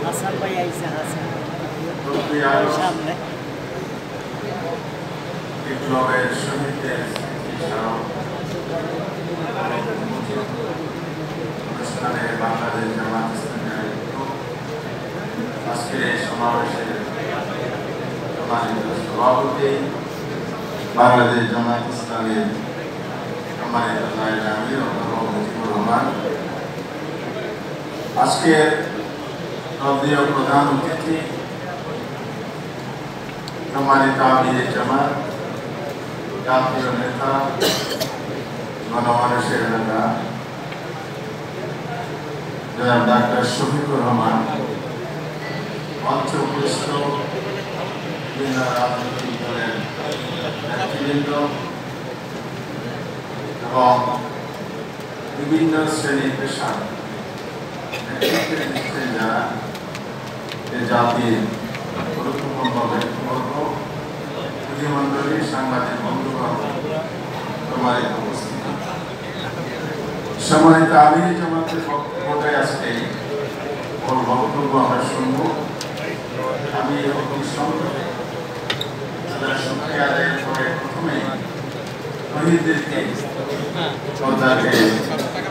হাসান ভাই আইসা হাসান সামনে বিপ্লবের শহীদদের অনুষ্ঠানে বাংলাদেশ জামাত ইসলামী আজকের এই সমাবেশের সম্মানিত সভাপতি বাংলাদেশ জামাত ইসলামীর সম্মানিত নায়েবে আমির অধ্যাপক মুজিবুর রহমান, আজকের নদীয় প্রধান অতিথি সম্মানিত আমিরে জামাত, জাতীয় নেতা, গণমানুষের নেতা জনাব ডাক্তার শফিকুর রহমান, মঞ্চপুষ্ট বিভিন্ন রাজনৈতিক দলের নেতৃবৃন্দ এবং বিভিন্ন শ্রেণী পেশার নেতৃত্বে দিচ্ছেন যারা এই জাতির গুরুত্বপূর্ণ ব্যক্তিবর্গ, প্রতিমন্ডলী, সাংবাদিক বন্ধুগণ, সম্মানিত উপস্থিতি, সম্মানিত আমিরে জামাতের বক্তব্যটাই আজকে ওর বক্তব্য আমরা শুনব। আমি অতি সংক্ষেপে শুকরিয়া আদায়ের পরে প্রথমে শহীদদেরকে শ্রদ্ধাকে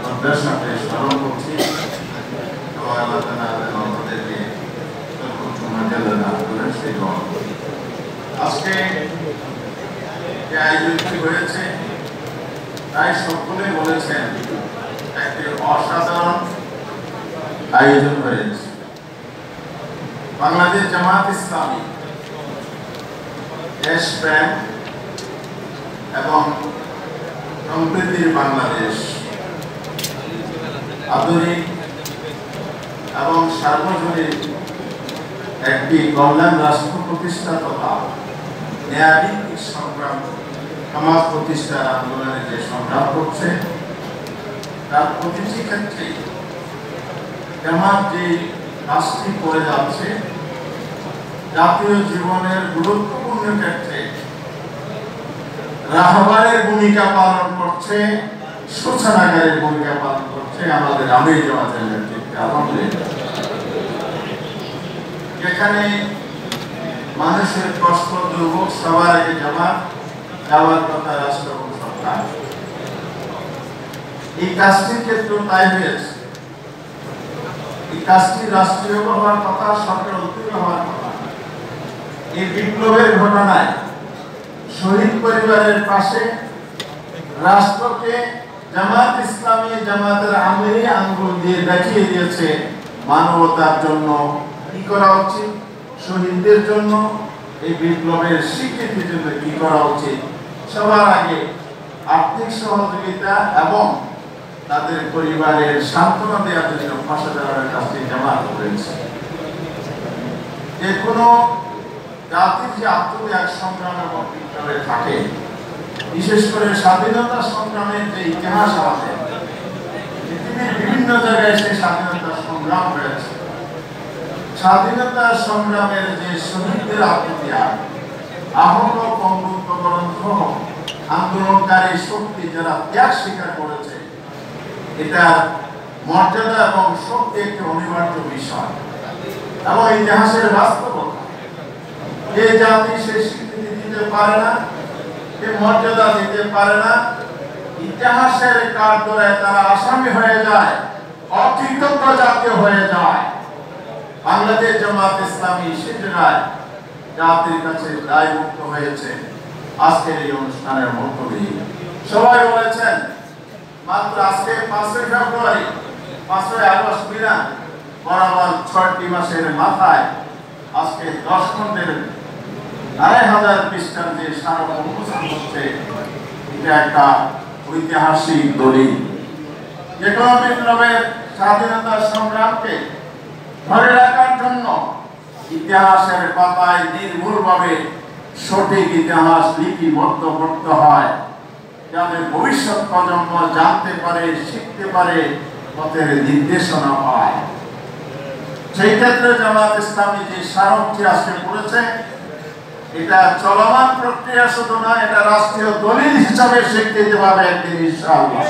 শ্রদ্ধার সাথে স্মরণ করছি এবং আল্লাহ তাআলা আমাদেরকে সর্বোচ্চ মর্যাদা দান করেন সেই দোয়া। আজকে যে আয়োজনটি হয়েছে তাই সকলেই বলেছেন একটি অসাধারণ আয়োজন হয়েছে। বাংলাদেশ জামাত ইসলামী দেশপ্রেম এবং সম্প্রীতির বাংলাদেশ, আধুনিক এবং সার্বজনীন একটি কল্যাণ রাষ্ট্র প্রতিষ্ঠা তথা ন্যায়ভিত্তিক সংগ্রাম সমাজ প্রতিষ্ঠার আন্দোলনে যে সংগ্রাম করছে তার প্রতিটি ক্ষেত্রে জামাত যে কাজটি করে যাচ্ছে জাতীয় জীবনের গুরুত্বপূর্ণ ক্ষেত্রে রাহবারের ভূমিকা পালন করছে, সূচনাকারীর ভূমিকা পালন করছে আমাদের আমির জামাতের নেতৃত্বে। আলহামদুলিল্লাহ, যেখানে মানুষের কষ্ট দুর্ভোগ সবার আগে জামাত যাওয়ার কথা রাষ্ট্র এবং সরকার, এই কাজটির ক্ষেত্রে তাই হয়েছে। এই কাজটি রাষ্ট্রীয় হওয়ার কথা, সরকার উত্তীর্ণ হওয়ার কথা। এই বিপ্লবের ঘটনায় শহীদ পরিবারের পাশে রাষ্ট্রকে জামাত ইসলামী, জামাতের আমিরি আঙ্গুল দিয়ে দেখিয়ে দিয়েছে মানবতার জন্য কি করা উচিত, শহীদদের জন্য এই বিপ্লবের স্বীকৃতির জন্য কি করা উচিত। সবার আগে আর্থিক সহযোগিতা এবং তাদের পরিবারের সান্ত্বনা দেওয়ার জন্য পাশে দাঁড়ানোর কাজটি জামাত করেছে। যে কোনো জাতির যে আত্মত্যাগ সংগ্রাম এবং বিপ্লবে থাকে, বিশেষ করে স্বাধীনতা সংগ্রামের যে ইতিহাস আমাদের পৃথিবীর বিভিন্ন জায়গায় সেই স্বাধীনতা সংগ্রাম হয়েছে। স্বাধীনতা সংগ্রামের যে শহীদদের আত্মত্যাগ, আহত বঙ্গবন্ধু সহ আন্দোলনকারী শক্তি যারা ত্যাগ স্বীকার করেছে, এটা মর্যাদা এবং শক্তি একটি অনিবার্য বিষয় এবং ইতিহাসের বাস্তবতা। যে জাতি সে স্বীকৃতি দিতে পারে না, সে মর্যাদা দিতে পারে না, ইতিহাসের কাঠগড়ায় তারা আসামি হয়ে যায়, অকৃতজ্ঞ জাতি হয়ে যায়। বাংলাদেশ জামাত ইসলামী সেটাই জাতির কাছে দায়মুক্ত হয়েছে আজকের এই অনুষ্ঠানের মধ্য দিয়ে। সবাই বলেছেন মাত্র আজকে 5 ফেব্রুয়ারি, 5 আগস্ট বিনা বরাবর 6টি মাসের মাথায় আজকে 10 খণ্ডের 2,500 পৃষ্ঠার যে সারমর্ম হচ্ছে, এটা একটা ঐতিহাসিক দলিল। যে কোনো বিপ্লবের স্বাধীনতা সংগ্রামকে ধরে রাখার জন্য ইতিহাসের পাতায় নির্ভুলভাবে সঠিক ইতিহাস লিপিবদ্ধ করতে হয়, যাতে ভবিষ্যৎ প্রজন্ম জানতে পারে, শিখতে পারে, পথের নির্দেশনা পায়। সেই ক্ষেত্রে জামাত ইসলামী যে স্মারকটি আজকে করেছে, এটা চলমান প্রক্রিয়া শুধু না, এটা রাষ্ট্রীয় দলিল হিসাবে স্বীকৃতি পাবে একদিন ইনশাআল্লাহ।